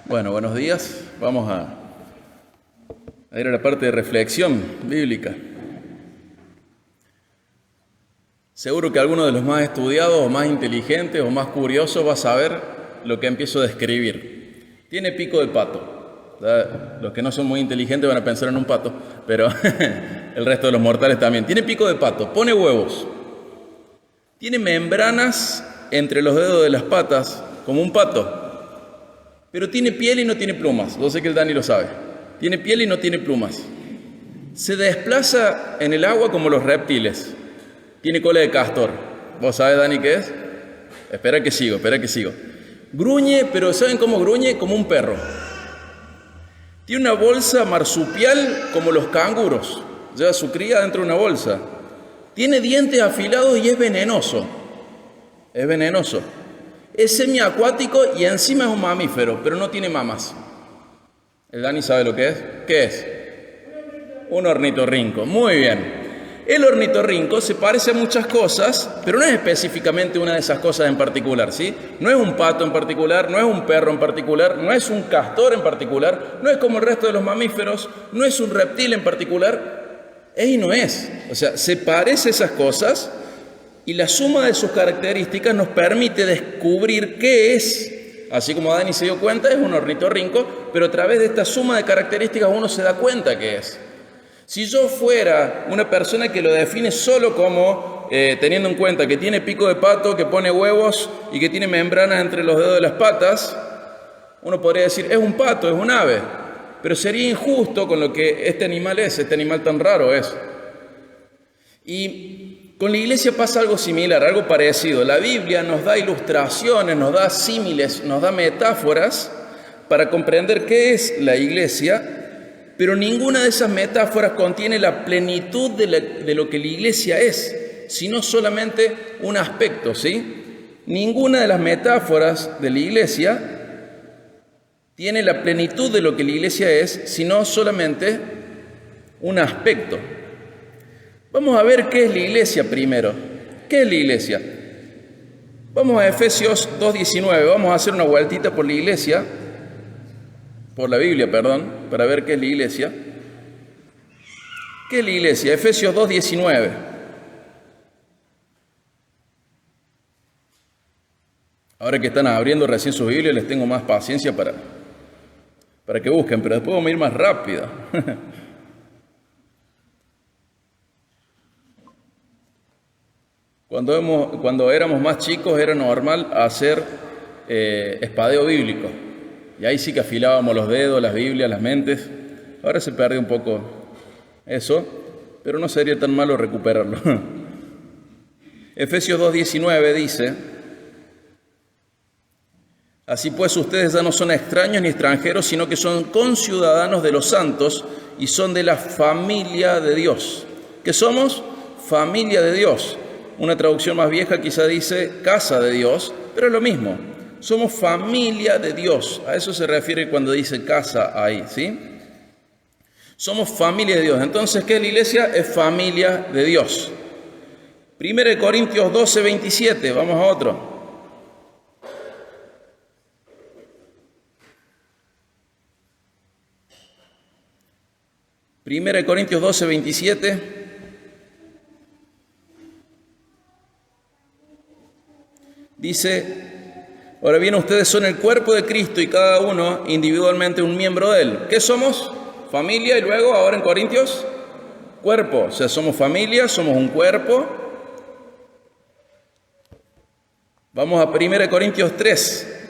Bueno, buenos días. Vamos a ir a la parte de reflexión bíblica. Seguro que alguno de los más estudiados o más inteligentes o más curiosos va a saber lo que empiezo a describir. Tiene pico de pato. Los que no son muy inteligentes van a pensar en un pato, pero el resto de los mortales también. Tiene pico de pato, pone huevos. Tiene membranas entre los dedos de las patas, como un pato. Pero tiene piel y no tiene plumas. Yo sé que el Dani lo sabe. Tiene piel y no tiene plumas. Se desplaza en el agua como los reptiles. Tiene cola de castor. ¿Vos sabés, Dani, qué es? Espera que sigo. Gruñe, pero ¿saben cómo gruñe? Como un perro. Tiene una bolsa marsupial como los canguros. Lleva su cría dentro de una bolsa. Tiene dientes afilados y es venenoso. Es venenoso. Es semiacuático y encima es un mamífero, pero no tiene mamas. ¿El Dani sabe lo que es? ¿Qué es? Un ornitorrinco. Muy bien. El ornitorrinco se parece a muchas cosas, pero no es específicamente una de esas cosas en particular, ¿sí? No es un pato en particular, no es un perro en particular, no es un castor en particular, no es como el resto de los mamíferos, no es un reptil en particular, es y no es. O sea, se parece a esas cosas y la suma de sus características nos permite descubrir qué es. Así como Dani se dio cuenta, es un ornitorrinco, pero a través de esta suma de características uno se da cuenta qué es. Si yo fuera una persona que lo define solo como teniendo en cuenta que tiene pico de pato, que pone huevos y que tiene membranas entre los dedos de las patas, uno podría decir, es un pato, es un ave, pero sería injusto con lo que este animal es, este animal tan raro es. Y con la iglesia pasa algo similar, algo parecido. La Biblia nos da ilustraciones, nos da símiles, nos da metáforas para comprender qué es la iglesia, pero ninguna de esas metáforas contiene la plenitud de lo que la iglesia es, sino solamente un aspecto, ¿sí? Ninguna de las metáforas de la iglesia tiene la plenitud de lo que la iglesia es, sino solamente un aspecto. Vamos a ver qué es la iglesia primero. ¿Qué es la iglesia? Vamos a Efesios 2:19, vamos a hacer una vueltita por la iglesia, por la Biblia, perdón, para ver qué es la iglesia. ¿Qué es la iglesia? Efesios 2:19. Ahora que están abriendo recién sus Biblias, les tengo más paciencia para que busquen, pero después vamos a ir más rápido. Cuando éramos más chicos era normal hacer espadeo bíblico. Y ahí sí que afilábamos los dedos, las Biblias, las mentes. Ahora se pierde un poco eso, pero no sería tan malo recuperarlo. Efesios 2:19 dice, así pues ustedes ya no son extraños ni extranjeros, sino que son conciudadanos de los santos y son de la familia de Dios. ¿Qué somos? Familia de Dios. Una traducción más vieja quizá dice casa de Dios, pero es lo mismo. Somos familia de Dios. A eso se refiere cuando dice casa ahí, ¿sí? Somos familia de Dios. Entonces, ¿qué es la iglesia? Es familia de Dios. 1 Corintios 12:27. Vamos a otro. 1 Corintios 12:27. Dice, ahora bien, ustedes son el cuerpo de Cristo y cada uno individualmente un miembro de él. ¿Qué somos? Familia y luego, ahora en Corintios, cuerpo. O sea, somos familia, somos un cuerpo. Vamos a 1 Corintios 3.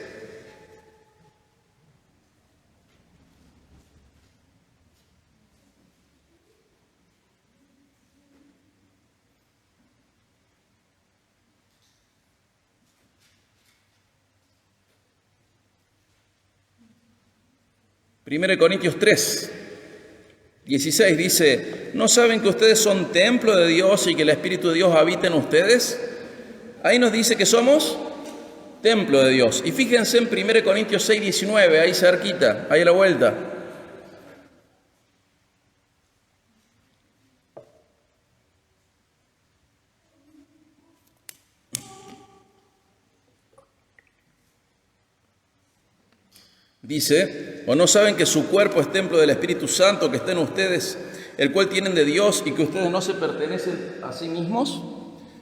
Primero Corintios 3:16 dice, ¿no saben que ustedes son templo de Dios y que el Espíritu de Dios habita en ustedes? Ahí nos dice que somos templo de Dios. Y fíjense en 1 Corintios 6:19, ahí cerquita, ahí a la vuelta. Dice, ¿o no saben que su cuerpo es templo del Espíritu Santo que está en ustedes, el cual tienen de Dios y que ustedes no se pertenecen a sí mismos?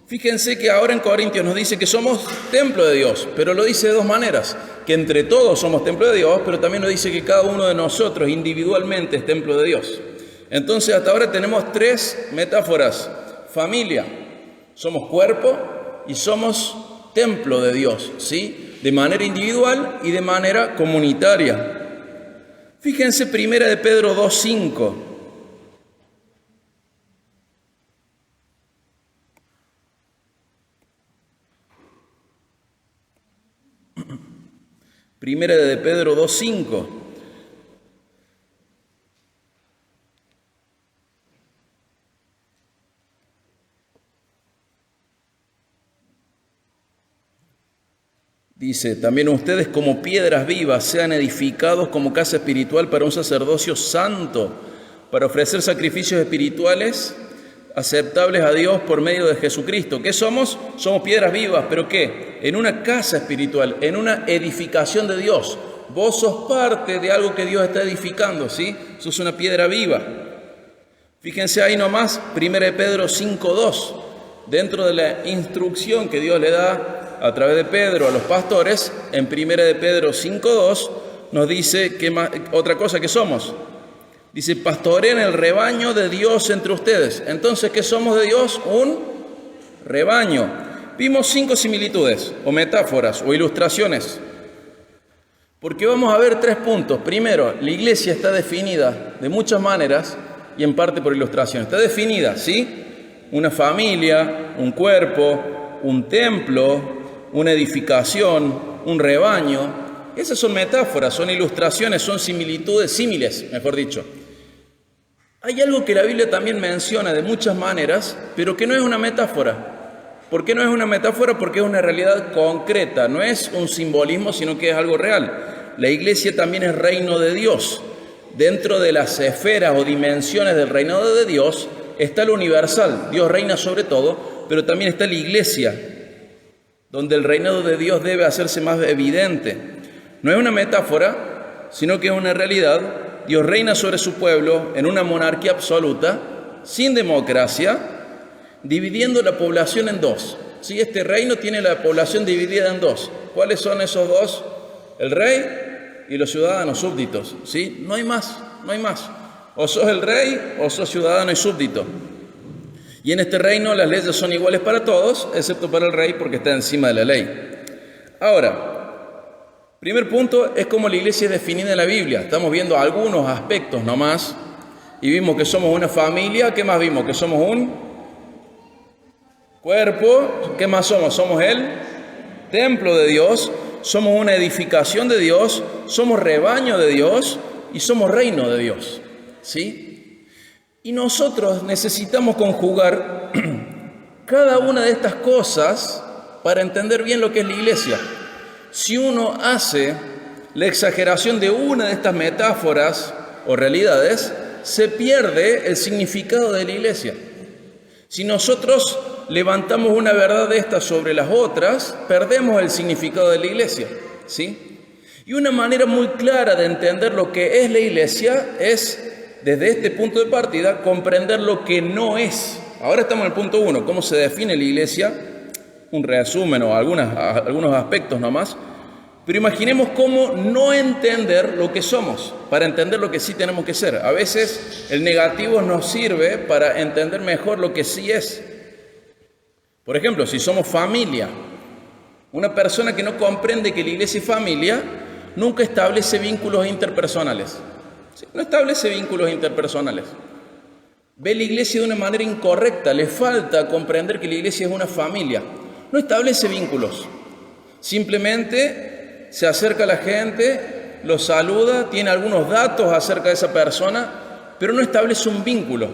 Fíjense que ahora en Corintios nos dice que somos templo de Dios, pero lo dice de dos maneras, que entre todos somos templo de Dios, pero también nos dice que cada uno de nosotros individualmente es templo de Dios. Entonces hasta ahora tenemos tres metáforas. Familia, somos cuerpo y somos templo de Dios, ¿sí? De manera individual y de manera comunitaria. Fíjense 1 de Pedro 2:5. Primera de Pedro 2:5. Dice, también ustedes como piedras vivas sean edificados como casa espiritual para un sacerdocio santo, para ofrecer sacrificios espirituales aceptables a Dios por medio de Jesucristo. ¿Qué somos? Somos piedras vivas, ¿pero qué? En una casa espiritual, en una edificación de Dios. Vos sos parte de algo que Dios está edificando, ¿sí? Sos una piedra viva. Fíjense ahí nomás, 1 de Pedro 5:2, dentro de la instrucción que Dios le da a través de Pedro a los pastores, en 1 de Pedro 5:2 nos dice que otra cosa que somos. Dice, pastoreen el rebaño de Dios entre ustedes. Entonces, ¿qué somos de Dios? Un rebaño. Vimos 5 similitudes, o metáforas, o ilustraciones. Porque vamos a ver 3 puntos. Primero, la iglesia está definida de muchas maneras y en parte por ilustración. Está definida, ¿sí? Una familia, un cuerpo, un templo, una edificación, un rebaño. Esas son metáforas, son ilustraciones, son similitudes, símiles, mejor dicho. Hay algo que la Biblia también menciona de muchas maneras, pero que no es una metáfora. ¿Por qué no es una metáfora? Porque es una realidad concreta, no es un simbolismo, sino que es algo real. La iglesia también es reino de Dios. Dentro de las esferas o dimensiones del reinado de Dios está lo universal. Dios reina sobre todo, pero también está la iglesia, donde el reinado de Dios debe hacerse más evidente. No es una metáfora, sino que es una realidad. Dios reina sobre su pueblo en una monarquía absoluta, sin democracia, dividiendo la población en dos. ¿Sí? Este reino tiene la población dividida en dos. ¿Cuáles son esos dos? El rey y los ciudadanos súbditos. ¿Sí? No hay más, no hay más. O sos el rey o sos ciudadano y súbdito. Y en este reino las leyes son iguales para todos, excepto para el rey porque está encima de la ley. Ahora, primer punto es cómo la iglesia es definida en la Biblia. Estamos viendo algunos aspectos nomás y vimos que somos una familia. ¿Qué más vimos? Que somos un cuerpo. ¿Qué más somos? Somos el templo de Dios, somos una edificación de Dios, somos rebaño de Dios y somos reino de Dios. ¿Sí? Y nosotros necesitamos conjugar cada una de estas cosas para entender bien lo que es la iglesia. Si uno hace la exageración de una de estas metáforas o realidades, se pierde el significado de la iglesia. Si nosotros levantamos una verdad de estas sobre las otras, perdemos el significado de la iglesia, ¿sí? Y una manera muy clara de entender lo que es la iglesia es, desde este punto de partida, comprender lo que no es. Ahora estamos en el punto 1, ¿cómo se define la iglesia? Un resumen o algunos aspectos nomás. Pero imaginemos cómo no entender lo que somos, para entender lo que sí tenemos que ser. A veces el negativo nos sirve para entender mejor lo que sí es. Por ejemplo, si somos familia, una persona que no comprende que la iglesia es familia, nunca establece vínculos interpersonales. ¿Sí? No establece vínculos interpersonales. Ve la iglesia de una manera incorrecta, le falta comprender que la iglesia es una familia. No establece vínculos. Simplemente se acerca a la gente, lo saluda, tiene algunos datos acerca de esa persona, pero no establece un vínculo.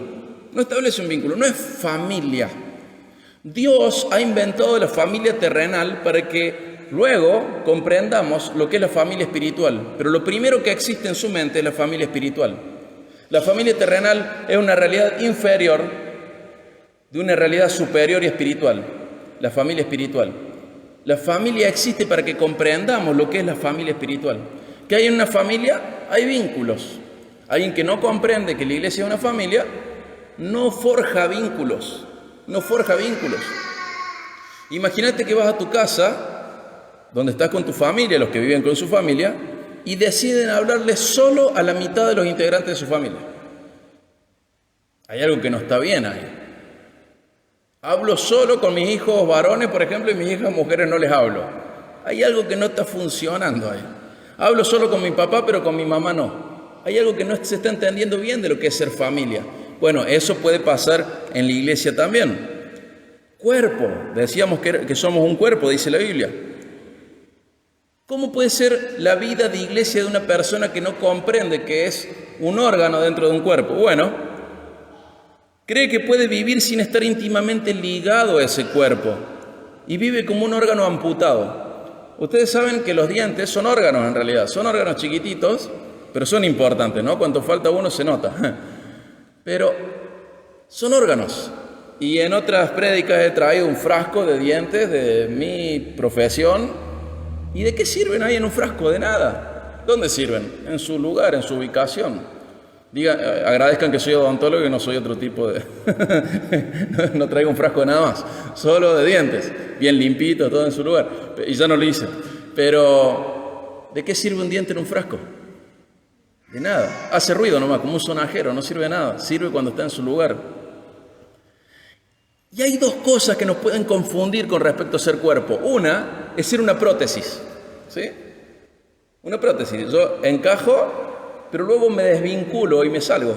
No establece un vínculo, no es familia. Dios ha inventado la familia terrenal para que luego comprendamos lo que es la familia espiritual. Pero lo primero que existe en su mente es la familia espiritual. La familia terrenal es una realidad inferior de una realidad superior y espiritual. La familia espiritual. La familia existe para que comprendamos lo que es la familia espiritual. ¿Qué hay en una familia? Hay vínculos. Alguien que no comprende que la iglesia es una familia, no forja vínculos. No forja vínculos. Imagínate que vas a tu casa, donde estás con tu familia, los que viven con su familia, y deciden hablarle solo a la mitad de los integrantes de su familia. Hay algo que no está bien ahí. Hablo solo con mis hijos varones, por ejemplo, y mis hijas mujeres no les hablo. Hay algo que no está funcionando ahí. Hablo solo con mi papá, pero con mi mamá no. Hay algo que no se está entendiendo bien de lo que es ser familia. Bueno, eso puede pasar en la iglesia también. Cuerpo, decíamos que somos un cuerpo, dice la Biblia. ¿Cómo puede ser la vida de iglesia de una persona que no comprende que es un órgano dentro de un cuerpo? Bueno, cree que puede vivir sin estar íntimamente ligado a ese cuerpo y vive como un órgano amputado. Ustedes saben que los dientes son órganos en realidad, son órganos chiquititos, pero son importantes, ¿no? Cuando falta uno se nota. Pero son órganos. Y en otras prédicas he traído un frasco de dientes de mi profesión. ¿Y de qué sirven ahí en un frasco? De nada. ¿Dónde sirven? En su lugar, en su ubicación. Agradezcan que soy odontólogo y no soy otro tipo de... no traigo un frasco de nada más, solo de dientes, bien limpito, todo en su lugar. Y ya no lo hice. Pero, ¿de qué sirve un diente en un frasco? De nada. Hace ruido nomás, como un sonajero, no sirve de nada. Sirve cuando está en su lugar. Y hay dos cosas que nos pueden confundir con respecto a ser cuerpo. Una es ser una prótesis, ¿sí? Una prótesis. Yo encajo, pero luego me desvinculo y me salgo.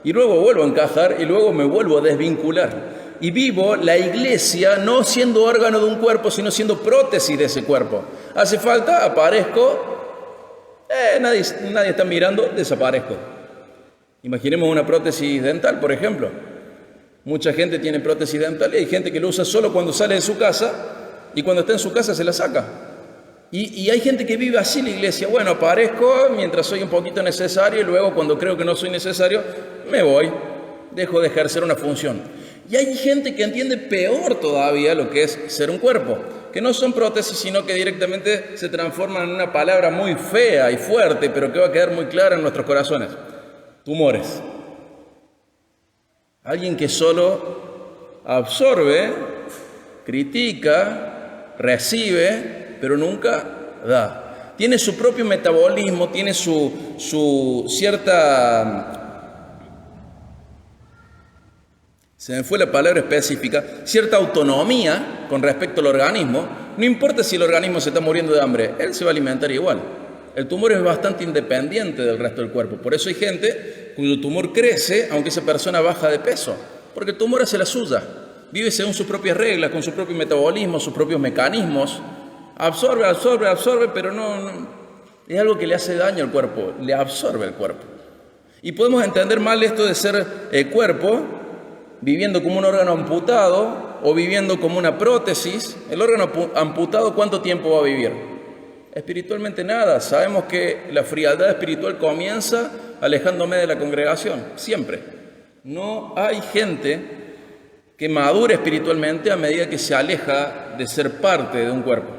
Y luego vuelvo a encajar y luego me vuelvo a desvincular. Y vivo la iglesia no siendo órgano de un cuerpo, sino siendo prótesis de ese cuerpo. Hace falta, aparezco, nadie está mirando, desaparezco. Imaginemos una prótesis dental, por ejemplo. Mucha gente tiene prótesis dental y hay gente que lo usa solo cuando sale de su casa y cuando está en su casa se la saca. Y hay gente que vive así la iglesia. Bueno, aparezco mientras soy un poquito necesario y luego cuando creo que no soy necesario, me voy, dejo de ejercer una función. Y hay gente que entiende peor todavía lo que es ser un cuerpo, que no son prótesis, sino que directamente se transforman en una palabra muy fea y fuerte, pero que va a quedar muy clara en nuestros corazones. Tumores. Alguien que solo absorbe, critica, recibe, pero nunca da. Tiene su propio metabolismo, tiene su cierta, se me fue la palabra específica, cierta autonomía con respecto al organismo. No importa si el organismo se está muriendo de hambre, él se va a alimentar igual. El tumor es bastante independiente del resto del cuerpo. Por eso hay gente cuyo tumor crece, aunque esa persona baja de peso. Porque el tumor hace la suya. Vive según sus propias reglas, con su propio metabolismo, sus propios mecanismos. Absorbe, pero no es algo que le hace daño al cuerpo. Le absorbe el cuerpo. Y podemos entender mal esto de ser cuerpo, viviendo como un órgano amputado o viviendo como una prótesis. El órgano amputado, ¿cuánto tiempo va a vivir? Espiritualmente nada. Sabemos que la frialdad espiritual comienza alejándome de la congregación, siempre. No hay gente que madure espiritualmente a medida que se aleja de ser parte de un cuerpo.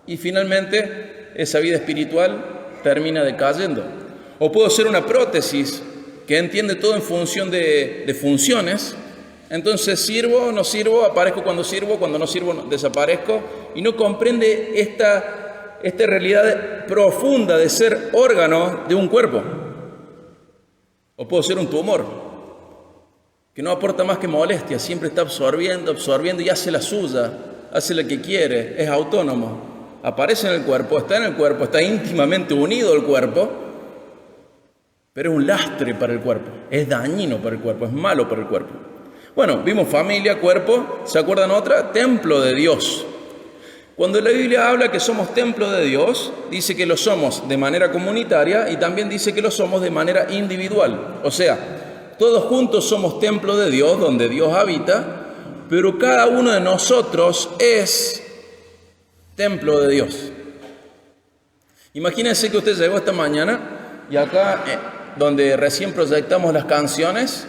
Y finalmente esa vida espiritual termina decayendo. O puedo ser una prótesis que entiende todo en función de funciones. Entonces sirvo o no sirvo, aparezco cuando no sirvo desaparezco, y no comprende esta realidad profunda de ser órgano de un cuerpo. O puedo ser un tumor que no aporta más que molestia, siempre está absorbiendo y hace la suya, hace lo que quiere, es autónomo, aparece en el cuerpo, está íntimamente unido al cuerpo, pero es un lastre para el cuerpo, es dañino para el cuerpo, es malo para el cuerpo. Bueno, vimos familia, cuerpo, ¿se acuerdan otra? Templo de Dios. Cuando la Biblia habla que somos templo de Dios, dice que lo somos de manera comunitaria y también dice que lo somos de manera individual. O sea, todos juntos somos templo de Dios, donde Dios habita, pero cada uno de nosotros es templo de Dios. Imagínense que usted llegó esta mañana y acá, donde recién proyectamos las canciones,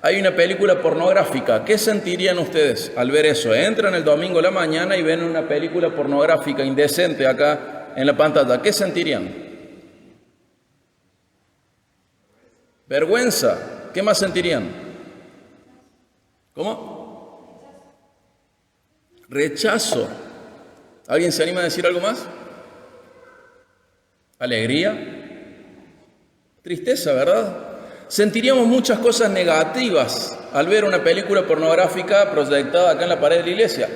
hay una película pornográfica. ¿Qué sentirían ustedes al ver eso? Entran el domingo a la mañana y ven una película pornográfica indecente acá en la pantalla. ¿Qué sentirían? Vergüenza. ¿Qué más sentirían? ¿Cómo? Rechazo. ¿Alguien se anima a decir algo más? Alegría. Tristeza, ¿verdad? Sentiríamos muchas cosas negativas al ver una película pornográfica proyectada acá en la pared de la iglesia.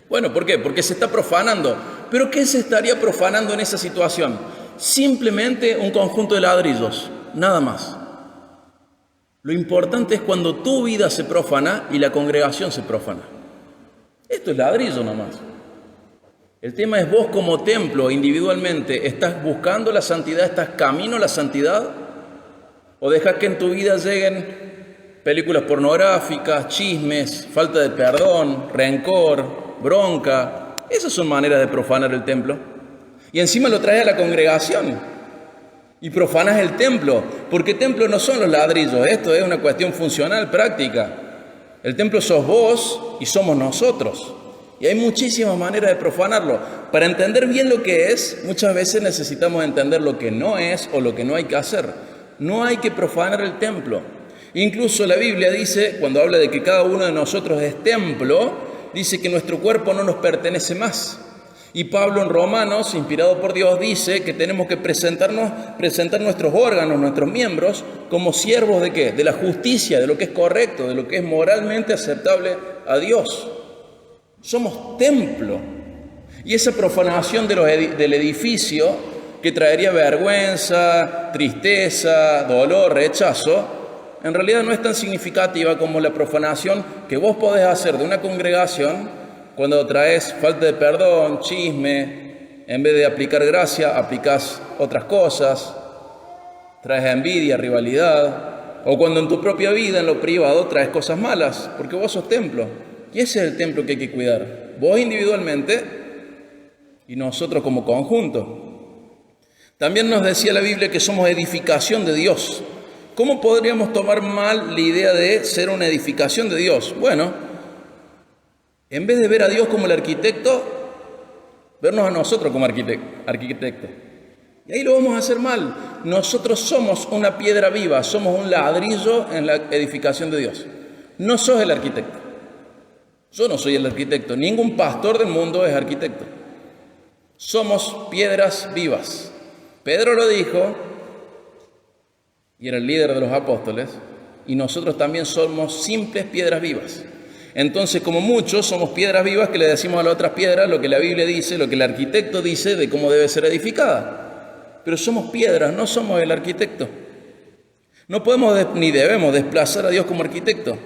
Bueno, ¿por qué? Porque se está profanando. ¿Pero qué se estaría profanando en esa situación? Simplemente un conjunto de ladrillos, nada más. Lo importante es cuando tu vida se profana y la congregación se profana. Esto es ladrillo nomás. El tema es vos como templo individualmente, ¿estás buscando la santidad? ¿Estás camino a la santidad? ¿O dejas que en tu vida lleguen películas pornográficas, chismes, falta de perdón, rencor, bronca? Esas son maneras de profanar el templo. Y encima lo traes a la congregación y profanas el templo, porque templo no son los ladrillos, esto es una cuestión funcional, práctica. El templo sos vos y somos nosotros. Y hay muchísimas maneras de profanarlo. Para entender bien lo que es, muchas veces necesitamos entender lo que no es o lo que no hay que hacer. No hay que profanar el templo. Incluso la Biblia dice, cuando habla de que cada uno de nosotros es templo, dice que nuestro cuerpo no nos pertenece más. Y Pablo en Romanos, inspirado por Dios, dice que tenemos que presentar nuestros órganos, nuestros miembros, como siervos ¿de qué? De la justicia, de lo que es correcto, de lo que es moralmente aceptable a Dios. Somos templo. Y esa profanación del edificio, que traería vergüenza, tristeza, dolor, rechazo, en realidad no es tan significativa como la profanación que vos podés hacer de una congregación cuando traes falta de perdón, chisme, en vez de aplicar gracia, aplicás otras cosas, traes envidia, rivalidad, o cuando en tu propia vida, en lo privado, traes cosas malas, porque vos sos templo. Y ese es el templo que hay que cuidar, vos individualmente y nosotros como conjunto. También nos decía la Biblia que somos edificación de Dios. ¿Cómo podríamos tomar mal la idea de ser una edificación de Dios? Bueno, en vez de ver a Dios como el arquitecto, vernos a nosotros como arquitecto. Y ahí lo vamos a hacer mal. Nosotros somos una piedra viva, somos un ladrillo en la edificación de Dios. No sos el arquitecto. Yo no soy el arquitecto. Ningún pastor del mundo es arquitecto. Somos piedras vivas. Pedro lo dijo, y era el líder de los apóstoles, y nosotros también somos simples piedras vivas. Entonces, como muchos, somos piedras vivas que le decimos a las otras piedras lo que la Biblia dice, lo que el arquitecto dice de cómo debe ser edificada. Pero somos piedras, no somos el arquitecto. No podemos ni debemos desplazar a Dios como arquitecto.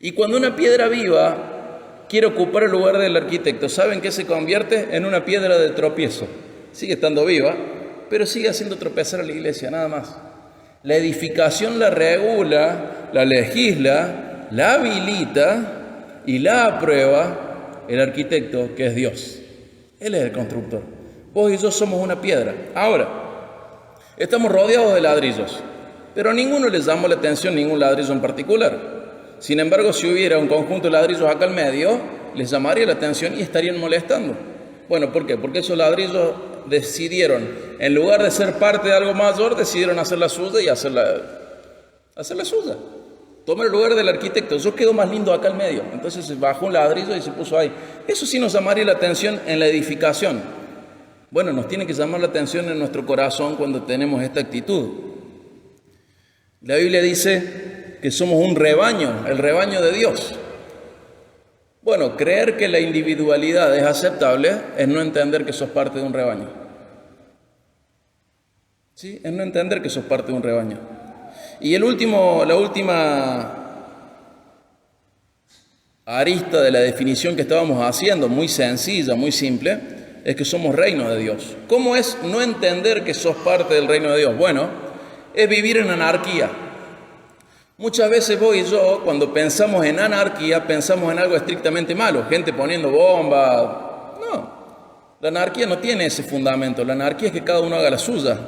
Y cuando una piedra viva quiere ocupar el lugar del arquitecto, ¿saben qué se convierte? En una piedra de tropiezo. Sigue estando viva, pero sigue haciendo tropezar a la iglesia, nada más. La edificación la regula, la legisla, la habilita y la aprueba el arquitecto, que es Dios. Él es el constructor. Vos y yo somos una piedra. Ahora, estamos rodeados de ladrillos, pero a ninguno les llamó la atención ningún ladrillo en particular. Sin embargo, si hubiera un conjunto de ladrillos acá al medio, les llamaría la atención y estarían molestando. Bueno, ¿por qué? Porque esos ladrillos decidieron, en lugar de ser parte de algo mayor, decidieron hacer la suya y hacerla suya. Toma el lugar del arquitecto. Yo quedo más lindo acá al medio. Entonces se bajó un ladrillo y se puso ahí. Eso sí nos llamaría la atención en la edificación. Bueno, nos tiene que llamar la atención en nuestro corazón cuando tenemos esta actitud. La Biblia dice que somos un rebaño, el rebaño de Dios. Bueno, creer que la individualidad es aceptable es no entender que sos parte de un rebaño. ¿Sí? Es no entender que sos parte de un rebaño. Y la última arista de la definición que estábamos haciendo, muy sencilla, muy simple, es que somos reino de Dios. ¿Cómo es no entender que sos parte del reino de Dios? Bueno, es vivir en anarquía. Muchas veces vos y yo, cuando pensamos en anarquía, pensamos en algo estrictamente malo, gente poniendo bombas. No, la anarquía no tiene ese fundamento. La anarquía es que cada uno haga la suya.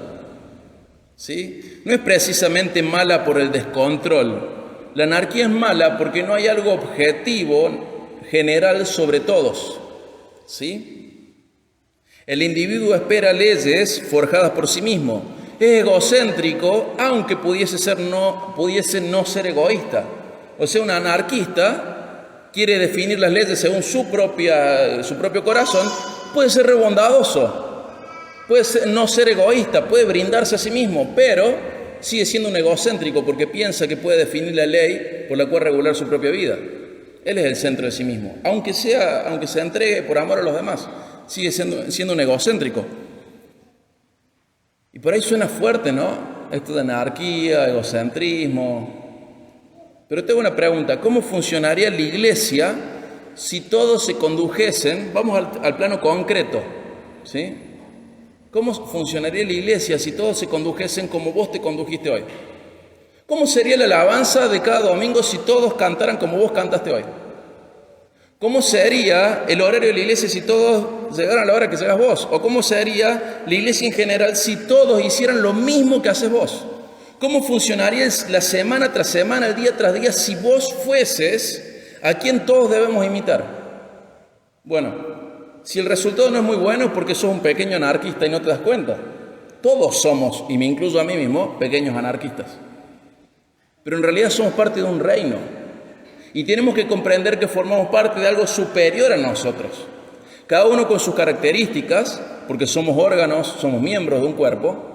¿Sí? No es precisamente mala por el descontrol. La anarquía es mala porque no hay algo objetivo, general sobre todos. ¿Sí? El individuo espera leyes forjadas por sí mismo es egocéntrico, aunque pudiese no ser egoísta. O sea, un anarquista quiere definir las leyes según su propio corazón, puede ser re bondadoso, puede no ser egoísta, puede brindarse a sí mismo, pero sigue siendo un egocéntrico porque piensa que puede definir la ley por la cual regular su propia vida. Él es el centro de sí mismo, aunque se entregue por amor a los demás, sigue siendo un egocéntrico. Y por ahí suena fuerte, ¿no? Esto de anarquía, egocentrismo. Pero tengo una pregunta, ¿cómo funcionaría la iglesia si todos se condujesen? Vamos al plano concreto, ¿sí? ¿Cómo funcionaría la iglesia si todos se condujesen como vos te condujiste hoy? ¿Cómo sería la alabanza de cada domingo si todos cantaran como vos cantaste hoy? ¿Cómo sería el horario de la iglesia si todos llegaran a la hora que llegas vos? ¿O cómo sería la iglesia en general si todos hicieran lo mismo que haces vos? ¿Cómo funcionaría la semana tras semana, el día tras día, si vos fueses a quien todos debemos imitar? Bueno, si el resultado no es muy bueno es porque sos un pequeño anarquista y no te das cuenta. Todos somos, y me incluyo a mí mismo, pequeños anarquistas. Pero en realidad somos parte de un reino. Y tenemos que comprender que formamos parte de algo superior a nosotros. Cada uno con sus características, porque somos órganos, somos miembros de un cuerpo.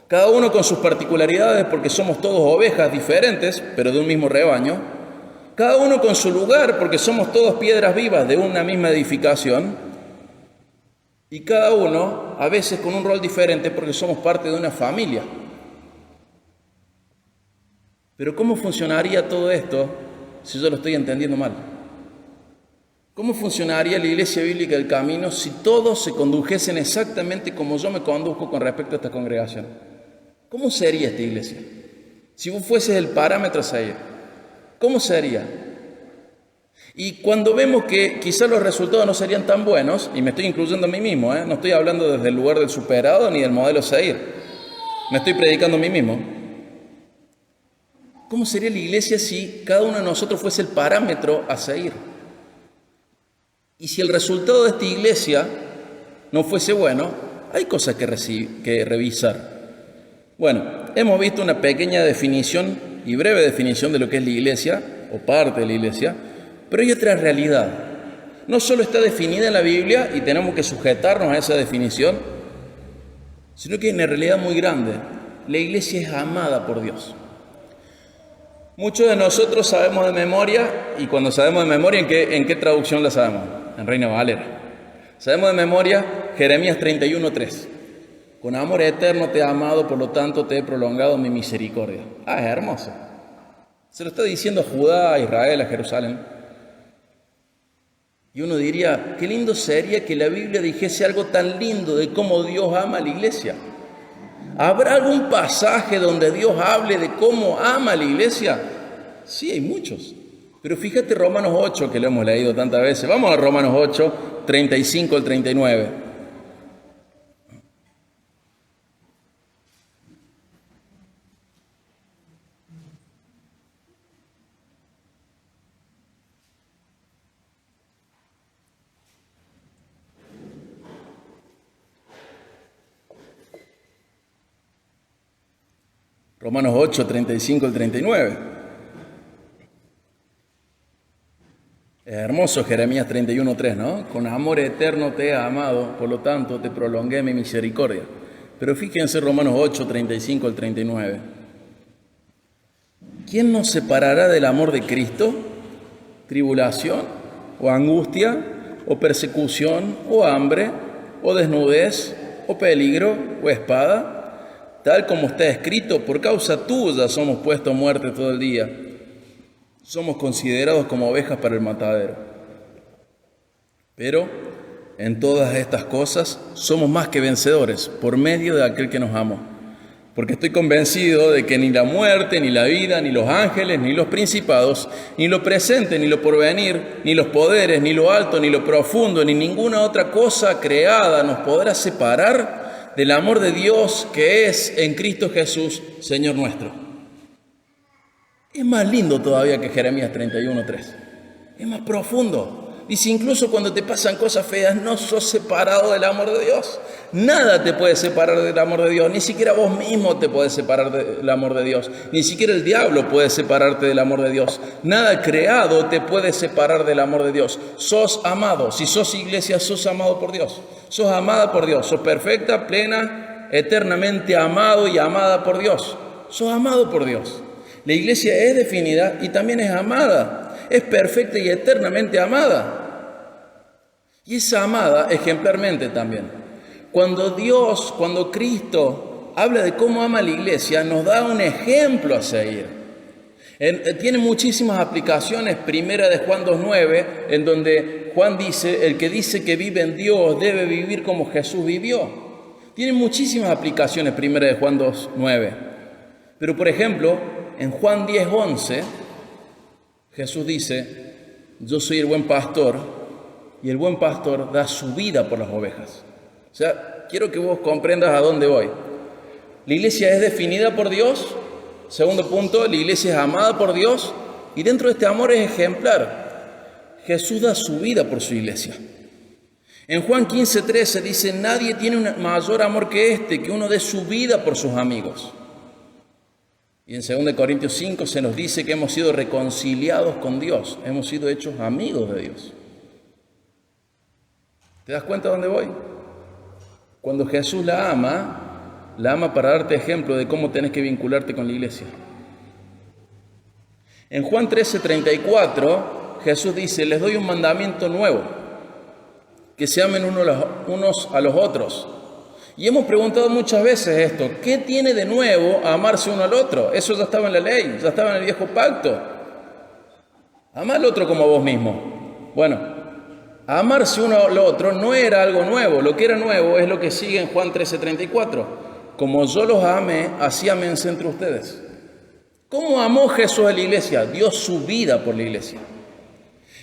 Cada uno con sus particularidades, porque somos todos ovejas diferentes, pero de un mismo rebaño. Cada uno con su lugar, porque somos todos piedras vivas de una misma edificación. Y cada uno, a veces con un rol diferente, porque somos parte de una familia. Pero ¿cómo funcionaría todo esto si yo lo estoy entendiendo mal? ¿Cómo funcionaría la Iglesia Bíblica del Camino si todos se condujesen exactamente como yo me conduzco con respecto a esta congregación? ¿Cómo sería esta iglesia? Si vos fueses el parámetro a seguir, ¿cómo sería? Y cuando vemos que quizás los resultados no serían tan buenos, y me estoy incluyendo a mí mismo, no estoy hablando desde el lugar del superado ni del modelo a seguir, me estoy predicando a mí mismo. ¿Cómo sería la iglesia si cada uno de nosotros fuese el parámetro a seguir? Y si el resultado de esta iglesia no fuese bueno, hay cosas que revisar. Bueno, hemos visto una pequeña definición y breve definición de lo que es la iglesia, o parte de la iglesia, pero hay otra realidad. No solo está definida en la Biblia y tenemos que sujetarnos a esa definición, sino que hay una realidad muy grande. La iglesia es amada por Dios. Muchos de nosotros sabemos de memoria, y cuando sabemos de memoria, ¿en qué traducción la sabemos? En Reina Valera. Sabemos de memoria Jeremías 31:3. Con amor eterno te he amado, por lo tanto te he prolongado mi misericordia. Es hermoso. Se lo está diciendo a Judá, a Israel, a Jerusalén. Y uno diría, qué lindo sería que la Biblia dijese algo tan lindo de cómo Dios ama a la iglesia. ¿Habrá algún pasaje donde Dios hable de cómo ama a la iglesia? Sí, hay muchos. Pero fíjate Romanos 8, que lo hemos leído tantas veces. Vamos a Romanos 8, 35 al 39. Romanos 8, 35 al 39. Es hermoso Jeremías 31:3, ¿no? Con amor eterno te he amado, por lo tanto te prolongué mi misericordia. Pero fíjense Romanos 8, 35 al 39. ¿Quién nos separará del amor de Cristo? ¿Tribulación? ¿O angustia? ¿O persecución? ¿O hambre? ¿O desnudez? ¿O peligro? ¿O espada? Tal como está escrito, por causa tuya somos puestos a muerte todo el día. Somos considerados como ovejas para el matadero. Pero en todas estas cosas somos más que vencedores por medio de aquel que nos amó. Porque estoy convencido de que ni la muerte, ni la vida, ni los ángeles, ni los principados, ni lo presente, ni lo porvenir, ni los poderes, ni lo alto, ni lo profundo, ni ninguna otra cosa creada nos podrá separar del amor de Dios que es en Cristo Jesús, Señor nuestro. Es más lindo todavía que Jeremías 31:3. Es más profundo. Dice, incluso cuando te pasan cosas feas, no sos separado del amor de Dios. Nada te puede separar del amor de Dios. Ni siquiera vos mismo te podés separar del amor de Dios. Ni siquiera el diablo puede separarte del amor de Dios. Nada creado te puede separar del amor de Dios. Sos amado. Si sos iglesia, sos amado por Dios. Sos amada por Dios. Sos perfecta, plena, eternamente amado y amada por Dios. Sos amado por Dios. La iglesia es definida y también es amada. Es perfecta y eternamente amada. Y es amada ejemplarmente también. Cuando Cristo habla de cómo ama a la iglesia, nos da un ejemplo a seguir. Tiene muchísimas aplicaciones. Primera de Juan 2:9, en donde Juan dice, el que dice que vive en Dios debe vivir como Jesús vivió. Tiene muchísimas aplicaciones Primera de Juan 2:9. Pero por ejemplo, en Juan 10:11, Jesús dice, yo soy el buen pastor y el buen pastor da su vida por las ovejas. O sea, quiero que vos comprendas a dónde voy. La iglesia es definida por Dios. Segundo punto, la iglesia es amada por Dios y dentro de este amor es ejemplar. Jesús da su vida por su iglesia. En Juan 15:13 dice, nadie tiene un mayor amor que este, que uno dé su vida por sus amigos. Y en 2 Corintios 5 se nos dice que hemos sido reconciliados con Dios, hemos sido hechos amigos de Dios. ¿Te das cuenta de dónde voy? Cuando Jesús la ama para darte ejemplo de cómo tenés que vincularte con la iglesia. En Juan 13:34, Jesús dice, les doy un mandamiento nuevo, que se amen unos a los otros. Y hemos preguntado muchas veces esto, ¿qué tiene de nuevo amarse uno al otro? Eso ya estaba en la ley, ya estaba en el viejo pacto. Ama al otro como a vos mismo. Bueno, amarse uno al otro no era algo nuevo, lo que era nuevo es lo que sigue en Juan 13:34. Como yo los amé, así ámense entre ustedes. ¿Cómo amó Jesús a la iglesia? Dio su vida por la iglesia.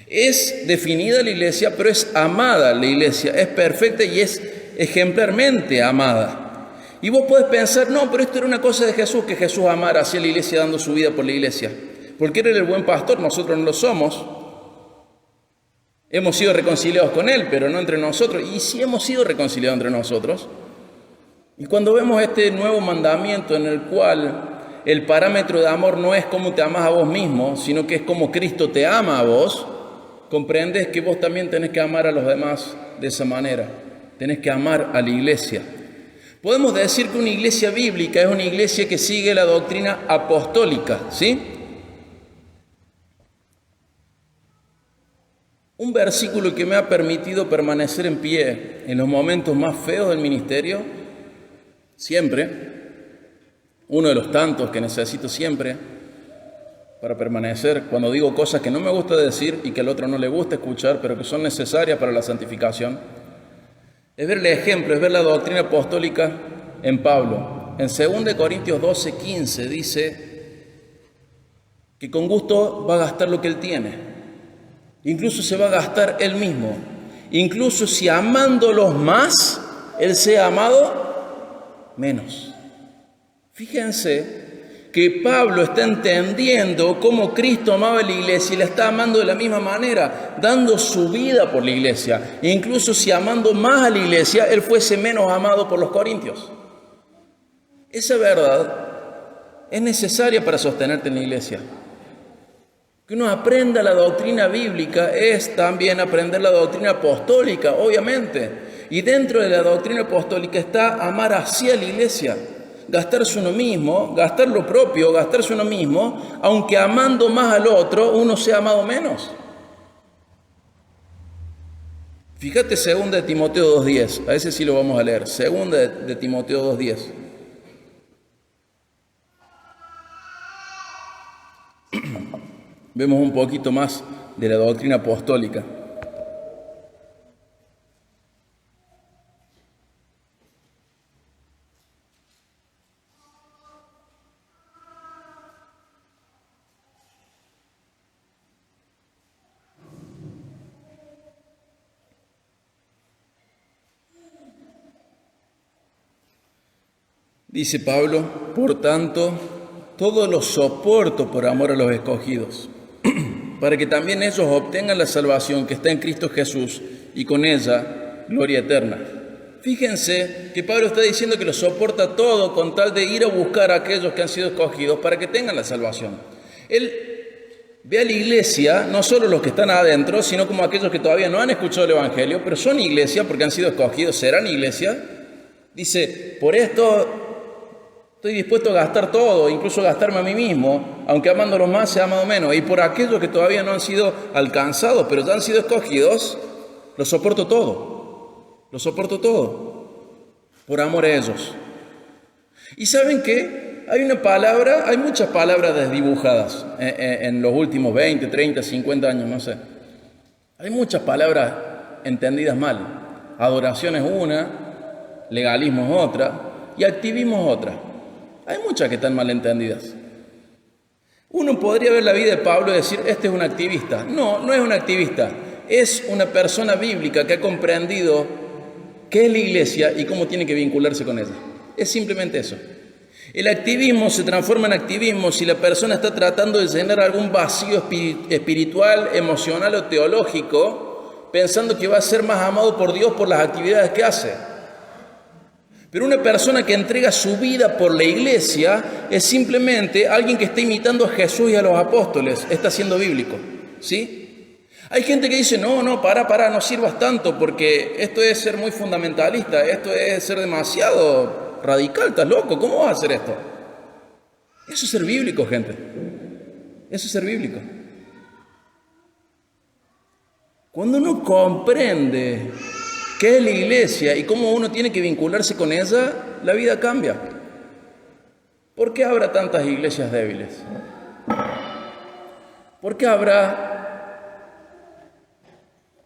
Es definida la iglesia, pero es amada la iglesia, es perfecta y es ejemplarmente amada. Y vos podés pensar, no, pero esto era una cosa de Jesús, que Jesús amara hacia la iglesia dando su vida por la iglesia. Porque Él era el buen pastor, nosotros no lo somos. Hemos sido reconciliados con Él, pero no entre nosotros. Y sí hemos sido reconciliados entre nosotros. Y cuando vemos este nuevo mandamiento en el cual el parámetro de amor no es cómo te amas a vos mismo, sino que es cómo Cristo te ama a vos, comprendes que vos también tenés que amar a los demás de esa manera. Tenés que amar a la iglesia. Podemos decir que una iglesia bíblica es una iglesia que sigue la doctrina apostólica, ¿sí? Un versículo que me ha permitido permanecer en pie en los momentos más feos del ministerio, siempre, uno de los tantos que necesito siempre para permanecer, cuando digo cosas que no me gusta decir y que al otro no le gusta escuchar, pero que son necesarias para la santificación, es ver el ejemplo, es ver la doctrina apostólica en Pablo. En 2 Corintios 12:15 dice que con gusto va a gastar lo que él tiene. Incluso se va a gastar él mismo. Incluso si amándolos más, él sea amado menos. Fíjense que Pablo está entendiendo cómo Cristo amaba a la iglesia y la está amando de la misma manera, dando su vida por la iglesia. E incluso si amando más a la iglesia, él fuese menos amado por los corintios. Esa verdad es necesaria para sostenerte en la iglesia. Que uno aprenda la doctrina bíblica es también aprender la doctrina apostólica, obviamente. Y dentro de la doctrina apostólica está amar hacia la iglesia. Gastarse uno mismo, gastar lo propio, gastarse uno mismo, aunque amando más al otro, uno sea amado menos. Fíjate 2 de Timoteo 2:10, a ese sí lo vamos a leer, 2 de Timoteo 2:10. Vemos un poquito más de la doctrina apostólica. Dice Pablo, por tanto, todo lo soporto por amor a los escogidos, para que también ellos obtengan la salvación que está en Cristo Jesús y con ella gloria eterna. Fíjense que Pablo está diciendo que lo soporta todo con tal de ir a buscar a aquellos que han sido escogidos para que tengan la salvación. Él ve a la iglesia, no solo los que están adentro, sino como aquellos que todavía no han escuchado el Evangelio, pero son iglesia porque han sido escogidos, serán iglesia. Dice, por esto estoy dispuesto a gastar todo, incluso gastarme a mí mismo, aunque amándolos más se ha amado menos. Y por aquellos que todavía no han sido alcanzados, pero ya han sido escogidos, lo soporto todo. Lo soporto todo, por amor a ellos. ¿Y saben qué? Hay muchas palabras desdibujadas en los últimos 20, 30, 50 años, no sé. Hay muchas palabras entendidas mal. Adoración es una, legalismo es otra y activismo es otra. Hay muchas que están mal entendidas. Uno podría ver la vida de Pablo y decir, este es un activista. No, no es un activista. Es una persona bíblica que ha comprendido qué es la iglesia y cómo tiene que vincularse con ella. Es simplemente eso. El activismo se transforma en activismo si la persona está tratando de llenar algún vacío espiritual, emocional o teológico, pensando que va a ser más amado por Dios por las actividades que hace. Pero una persona que entrega su vida por la iglesia es simplemente alguien que está imitando a Jesús y a los apóstoles, está siendo bíblico, ¿sí? Hay gente que dice, no, para, no sirvas tanto porque esto es ser muy fundamentalista, esto es ser demasiado radical, estás loco, ¿cómo vas a hacer esto? Eso es ser bíblico, gente. Eso es ser bíblico. Cuando uno comprende qué es la iglesia y cómo uno tiene que vincularse con ella, la vida cambia. ¿Por qué habrá tantas iglesias débiles? ¿Por qué habrá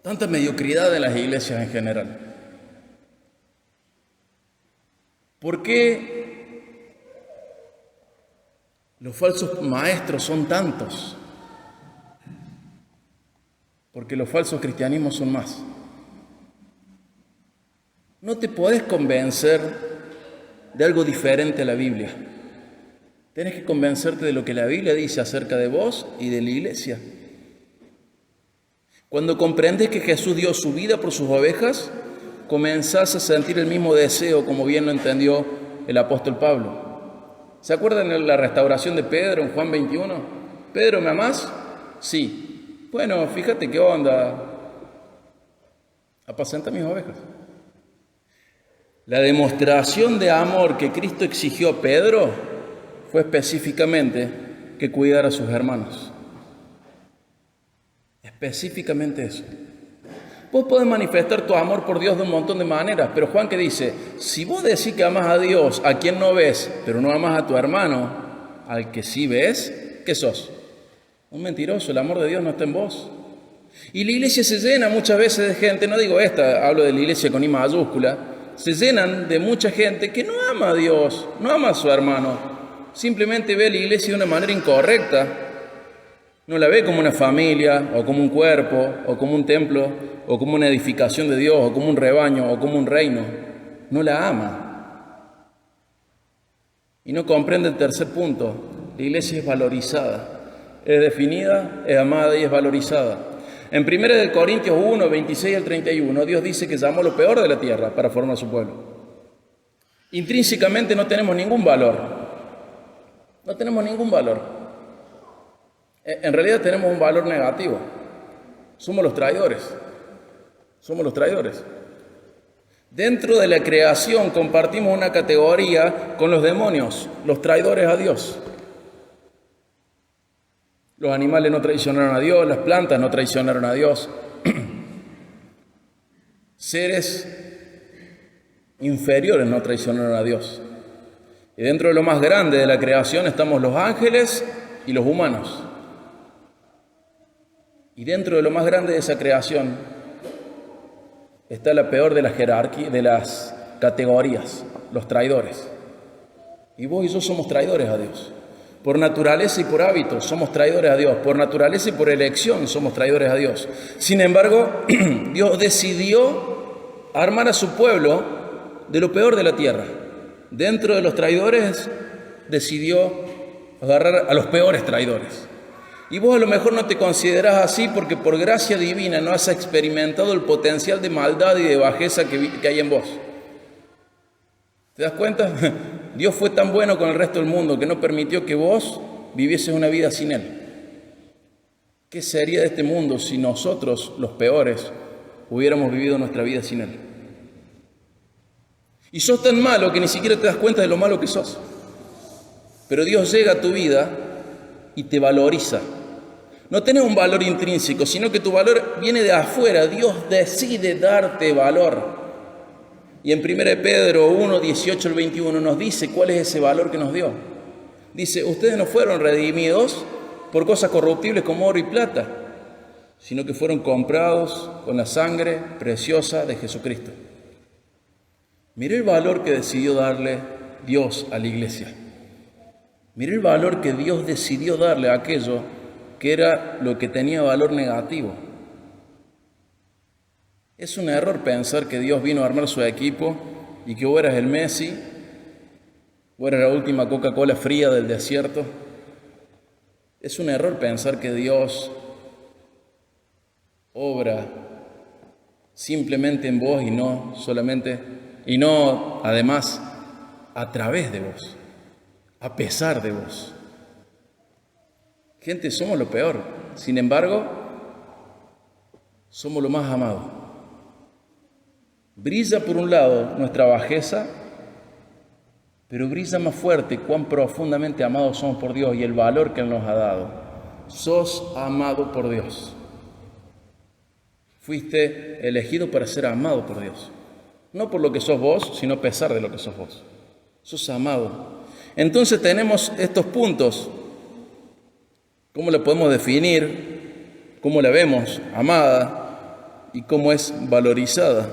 tanta mediocridad en las iglesias en general? ¿Por qué los falsos maestros son tantos? Porque los falsos cristianismos son más. No te podés convencer de algo diferente a la Biblia. Tienes que convencerte de lo que la Biblia dice acerca de vos y de la iglesia. Cuando comprendes que Jesús dio su vida por sus ovejas, comenzás a sentir el mismo deseo, como bien lo entendió el apóstol Pablo. ¿Se acuerdan de la restauración de Pedro en Juan 21? ¿Pedro, me amás? Sí. Bueno, fíjate qué onda. Apacenta mis ovejas. La demostración de amor que Cristo exigió a Pedro fue específicamente que cuidara a sus hermanos. Específicamente eso. Vos podés manifestar tu amor por Dios de un montón de maneras, pero Juan que dice, si vos decís que amás a Dios, a quien no ves, pero no amás a tu hermano, al que sí ves, ¿qué sos? Un mentiroso, el amor de Dios no está en vos. Y la iglesia se llena muchas veces de gente, no digo esta, hablo de la iglesia con I mayúscula, se llenan de mucha gente que no ama a Dios, no ama a su hermano, simplemente ve a la iglesia de una manera incorrecta. No la ve como una familia, o como un cuerpo, o como un templo, o como una edificación de Dios, o como un rebaño, o como un reino. No la ama. Y no comprende el tercer punto. La iglesia es valorizada. Es definida, es amada y es valorizada. En 1 Corintios 1, 26 al 31, Dios dice que llamó lo peor de la tierra para formar su pueblo. Intrínsecamente no tenemos ningún valor. No tenemos ningún valor. En realidad tenemos un valor negativo. Somos los traidores. Somos los traidores. Dentro de la creación compartimos una categoría con los demonios, los traidores a Dios. Los animales no traicionaron a Dios, las plantas no traicionaron a Dios. Seres inferiores no traicionaron a Dios. Y dentro de lo más grande de la creación estamos los ángeles y los humanos. Y dentro de lo más grande de esa creación está la peor de las jerarquías, de las categorías, los traidores. Y vos y yo somos traidores a Dios. Por naturaleza y por hábito somos traidores a Dios. Por naturaleza y por elección somos traidores a Dios. Sin embargo, Dios decidió armar a su pueblo de lo peor de la tierra. Dentro de los traidores decidió agarrar a los peores traidores. Y vos a lo mejor no te considerás así porque por gracia divina no has experimentado el potencial de maldad y de bajeza que hay en vos. ¿Te das cuenta? Dios fue tan bueno con el resto del mundo que no permitió que vos vivieses una vida sin Él. ¿Qué sería de este mundo si nosotros, los peores, hubiéramos vivido nuestra vida sin Él? Y sos tan malo que ni siquiera te das cuenta de lo malo que sos. Pero Dios llega a tu vida y te valoriza. No tenés un valor intrínseco, sino que tu valor viene de afuera. Dios decide darte valor. Y en 1 Pedro 1, 18 al 21 nos dice cuál es ese valor que nos dio. Dice, ustedes no fueron redimidos por cosas corruptibles como oro y plata, sino que fueron comprados con la sangre preciosa de Jesucristo. Miré el valor que decidió darle Dios a la iglesia. Miré el valor que Dios decidió darle a aquello que era lo que tenía valor negativo. Es un error pensar que Dios vino a armar su equipo y que vos eras el Messi, vos eras la última Coca-Cola fría del desierto. Es un error pensar que Dios obra simplemente en vos y no además a través de vos, a pesar de vos. Gente, somos lo peor. Sin embargo, somos lo más amado. Brilla por un lado nuestra bajeza, pero brilla más fuerte cuán profundamente amados somos por Dios y el valor que Él nos ha dado. Sos amado por Dios. Fuiste elegido para ser amado por Dios. No por lo que sos vos, sino a pesar de lo que sos vos. Sos amado. Entonces tenemos estos puntos. ¿Cómo la podemos definir? ¿Cómo la vemos amada? ¿Y cómo es valorizada?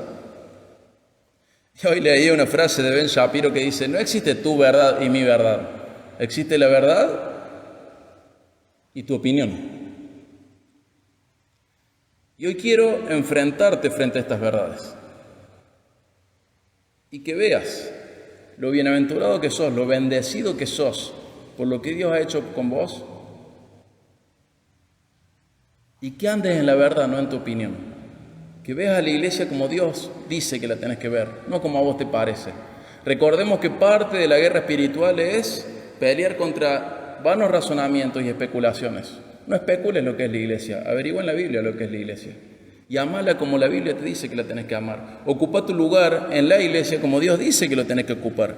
Y hoy leí una frase de Ben Shapiro que dice, no existe tu verdad y mi verdad. Existe la verdad y tu opinión. Y hoy quiero enfrentarte frente a estas verdades. Y que veas lo bienaventurado que sos, lo bendecido que sos por lo que Dios ha hecho con vos. Y que andes en la verdad, no en tu opinión. Que veas a la iglesia como Dios dice que la tenés que ver, no como a vos te parece. Recordemos que parte de la guerra espiritual es pelear contra vanos razonamientos y especulaciones. No especules lo que es la iglesia, averigua en la Biblia lo que es la iglesia. Y amala como la Biblia te dice que la tenés que amar. Ocupa tu lugar en la iglesia como Dios dice que lo tenés que ocupar.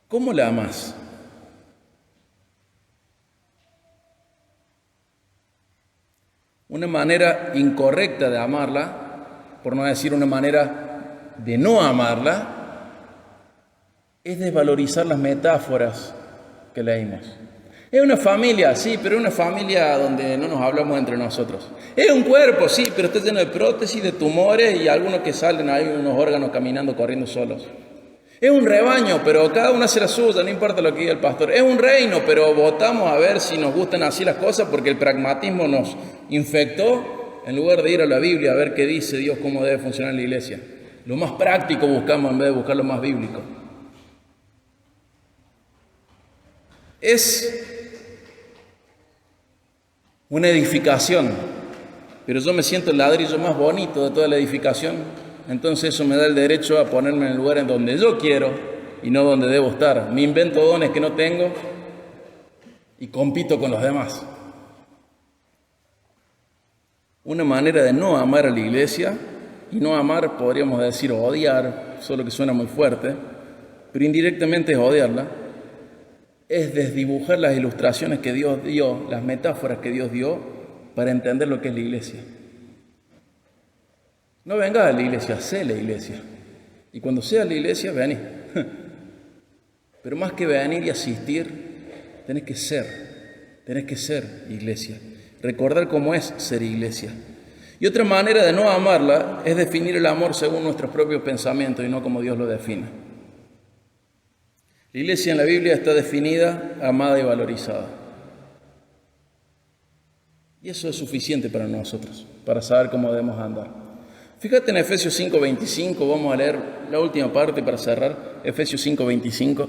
¿Cómo la amás? Una manera incorrecta de amarla, por no decir una manera de no amarla, es desvalorizar las metáforas que leímos. Es una familia, sí, pero es una familia donde no nos hablamos entre nosotros. Es un cuerpo, sí, pero está lleno de prótesis, de tumores y algunos que salen ahí, unos órganos caminando, corriendo solos. Es un rebaño, pero cada uno hace la suya, no importa lo que diga el pastor. Es un reino, pero votamos a ver si nos gustan así las cosas porque el pragmatismo nos infectó en lugar de ir a la Biblia a ver qué dice Dios, cómo debe funcionar la iglesia. Lo más práctico buscamos en vez de buscar lo más bíblico. Es una edificación, pero yo me siento el ladrillo más bonito de toda la edificación. Entonces eso me da el derecho a ponerme en el lugar en donde yo quiero y no donde debo estar. Me invento dones que no tengo y compito con los demás. Una manera de no amar a la iglesia, y no amar podríamos decir odiar, solo que suena muy fuerte, pero indirectamente es odiarla, es desdibujar las ilustraciones que Dios dio, las metáforas que Dios dio para entender lo que es la iglesia. No vengas a la iglesia, sé la iglesia. Y cuando seas la iglesia, vení. Pero más que venir y asistir, tenés que ser iglesia. Recordar cómo es ser iglesia. Y otra manera de no amarla es definir el amor según nuestros propios pensamientos y no como Dios lo define. La iglesia en la Biblia está definida, amada y valorizada. Y eso es suficiente para nosotros, para saber cómo debemos andar. Fíjate en Efesios 5:25, vamos a leer la última parte para cerrar, Efesios 5:25.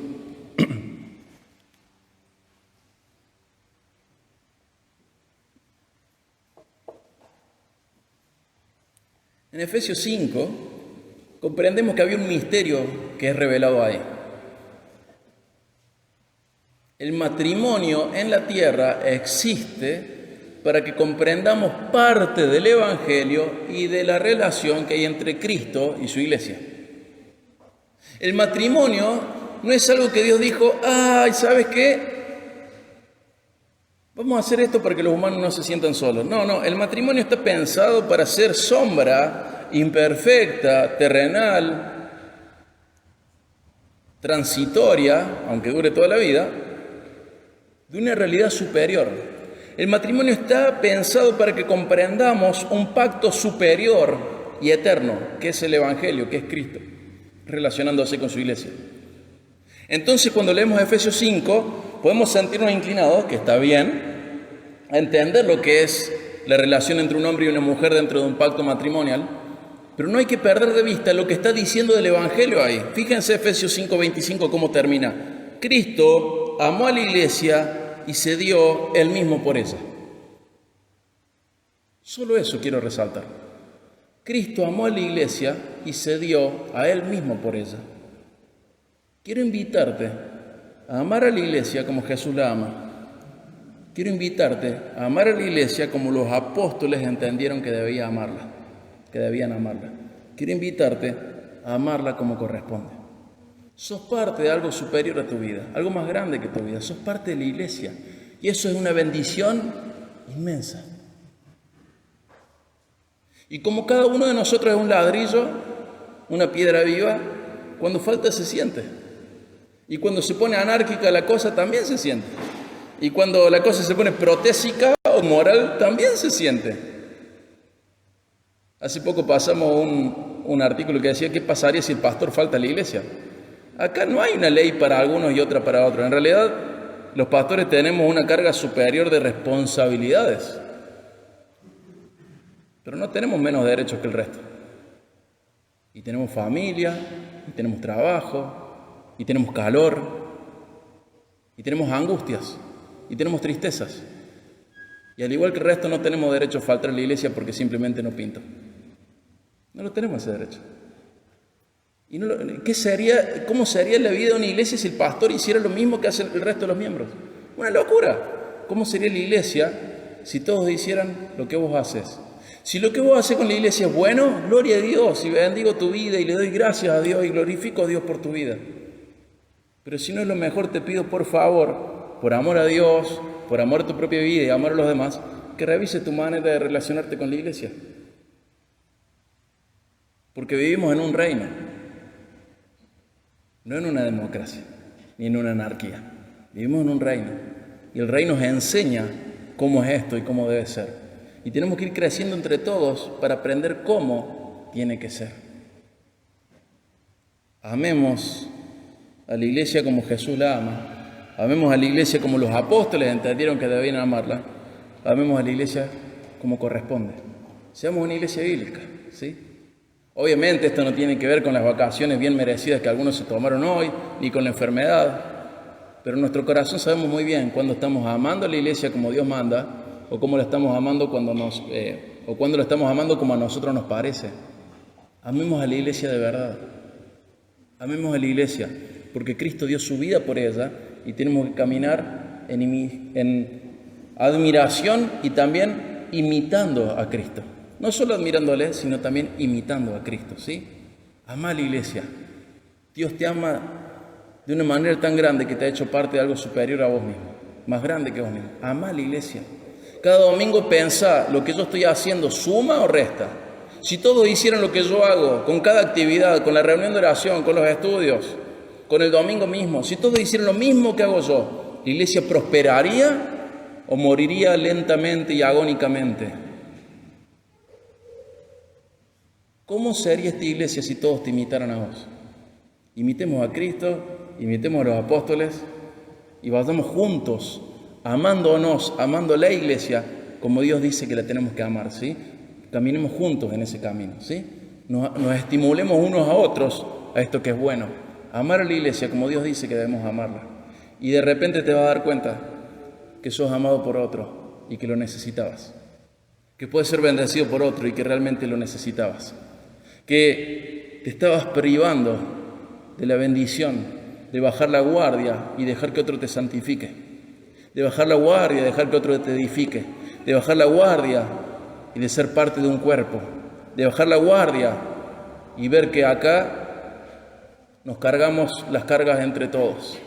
En Efesios 5 comprendemos que había un misterio que es revelado ahí. El matrimonio en la tierra existe para que comprendamos parte del Evangelio y de la relación que hay entre Cristo y su iglesia. El matrimonio no es algo que Dios dijo, ay, ¿sabes qué? Vamos a hacer esto para que los humanos no se sientan solos. No, el matrimonio está pensado para ser sombra imperfecta, terrenal, transitoria, aunque dure toda la vida, de una realidad superior. El matrimonio está pensado para que comprendamos un pacto superior y eterno, que es el Evangelio, que es Cristo, relacionándose con su iglesia. Entonces, cuando leemos Efesios 5, podemos sentirnos inclinados, que está bien, a entender lo que es la relación entre un hombre y una mujer dentro de un pacto matrimonial, pero no hay que perder de vista lo que está diciendo del Evangelio ahí. Fíjense Efesios 5:25 cómo termina. Cristo amó a la iglesia y se dio él mismo por ella. Solo eso quiero resaltar. Cristo amó a la iglesia y se dio a él mismo por ella. Quiero invitarte a amar a la iglesia como Jesús la ama. Quiero invitarte a amar a la iglesia como los apóstoles entendieron que debían amarla. Quiero invitarte a amarla como corresponde. Sos parte de algo superior a tu vida, algo más grande que tu vida. Sos parte de la iglesia y eso es una bendición inmensa. Y como cada uno de nosotros es un ladrillo, una piedra viva, cuando falta se siente. Y cuando se pone anárquica la cosa también se siente. Y cuando la cosa se pone protésica o moral también se siente. Hace poco pasamos un artículo que decía qué pasaría si el pastor falta a la iglesia. Acá no hay una ley para algunos y otra para otros. En realidad, los pastores tenemos una carga superior de responsabilidades. Pero no tenemos menos derechos que el resto. Y tenemos familia, y tenemos trabajo, y tenemos calor, y tenemos angustias, y tenemos tristezas. Y al igual que el resto no tenemos derecho a faltar a la iglesia porque simplemente no pinto. No lo tenemos ese derecho. ¿Y cómo sería la vida de una iglesia si el pastor hiciera lo mismo que hace el resto de los miembros? Una locura. ¿Cómo sería la iglesia si todos hicieran lo que vos haces? Si lo que vos haces con la iglesia es bueno, gloria a Dios, y bendigo tu vida y le doy gracias a Dios y glorifico a Dios por tu vida. Pero si no es lo mejor, te pido por favor, por amor a Dios, por amor a tu propia vida y amor a los demás, que revise tu manera de relacionarte con la iglesia. Porque vivimos en un reino, no en una democracia, ni en una anarquía. Vivimos en un reino y el reino nos enseña cómo es esto y cómo debe ser. Y tenemos que ir creciendo entre todos para aprender cómo tiene que ser. Amemos a la iglesia como Jesús la ama. Amemos a la iglesia como los apóstoles entendieron que debían amarla. Amemos a la iglesia como corresponde. Seamos una iglesia bíblica, ¿sí? Obviamente esto no tiene que ver con las vacaciones bien merecidas que algunos se tomaron hoy, ni con la enfermedad. Pero en nuestro corazón sabemos muy bien cuando estamos amando a la iglesia como Dios manda, o cómo la estamos amando cuando la estamos amando como a nosotros nos parece. Amemos a la iglesia de verdad. Amemos a la iglesia, porque Cristo dio su vida por ella y tenemos que caminar en admiración y también imitando a Cristo. No solo admirándole, sino también imitando a Cristo, ¿sí? Ama a la iglesia. Dios te ama de una manera tan grande que te ha hecho parte de algo superior a vos mismo, más grande que vos mismo. Ama a la iglesia. Cada domingo pensá, ¿lo que yo estoy haciendo suma o resta? Si todos hicieran lo que yo hago, con cada actividad, con la reunión de oración, con los estudios, con el domingo mismo, si todos hicieran lo mismo que hago yo, ¿la iglesia prosperaría o moriría lentamente y agónicamente? ¿Cómo sería esta iglesia si todos te imitaran a vos? Imitemos a Cristo, imitemos a los apóstoles y vayamos juntos, amándonos, amando a la iglesia como Dios dice que la tenemos que amar, ¿sí? Caminemos juntos en ese camino, ¿sí? Nos estimulemos unos a otros a esto que es bueno. Amar a la iglesia como Dios dice que debemos amarla. Y de repente te vas a dar cuenta que sos amado por otro y que lo necesitabas. que puedes ser bendecido por otro y que realmente lo necesitabas, que te estabas privando de la bendición de bajar la guardia y dejar que otro te santifique, de bajar la guardia y dejar que otro te edifique, de bajar la guardia y de ser parte de un cuerpo, de bajar la guardia y ver que acá nos cargamos las cargas entre todos.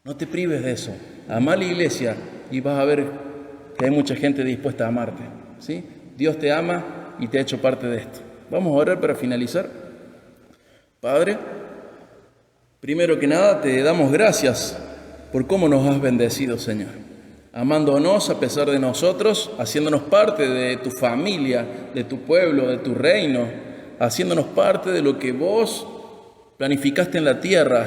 No te prives de eso. Amá la iglesia y vas a ver que hay mucha gente dispuesta a amarte, ¿sí? Dios te ama y te ha hecho parte de esto. Vamos a orar para finalizar. Padre, primero que nada te damos gracias por cómo nos has bendecido, Señor. Amándonos a pesar de nosotros, haciéndonos parte de tu familia, de tu pueblo, de tu reino, haciéndonos parte de lo que vos planificaste en la tierra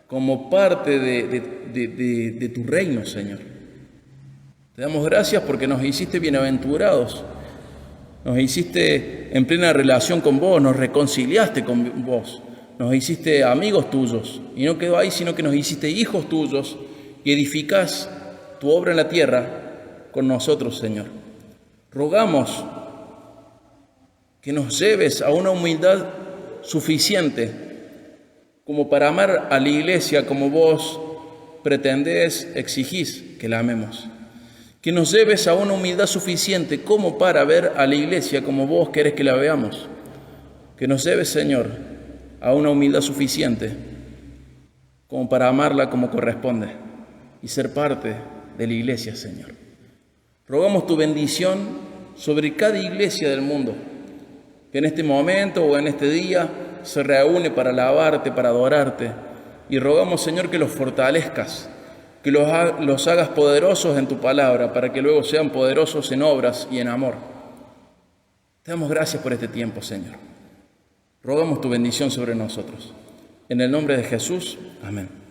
como parte de tu reino, Señor. Te damos gracias porque nos hiciste bienaventurados, nos hiciste en plena relación con vos, nos reconciliaste con vos, nos hiciste amigos tuyos, y no quedó ahí, sino que nos hiciste hijos tuyos y edificás tu obra en la tierra con nosotros, Señor. Rogamos que nos lleves a una humildad suficiente como para amar a la iglesia como vos pretendés, exigís que la amemos. Que nos lleves a una humildad suficiente como para ver a la iglesia como vos querés que la veamos. Que nos lleves, Señor, a una humildad suficiente como para amarla como corresponde y ser parte de la iglesia, Señor. Rogamos tu bendición sobre cada iglesia del mundo, que en este momento o en este día se reúne para alabarte, para adorarte. Y rogamos, Señor, que los fortalezcas, que los hagas poderosos en tu palabra, para que luego sean poderosos en obras y en amor. Te damos gracias por este tiempo, Señor. Rogamos tu bendición sobre nosotros. En el nombre de Jesús, amén.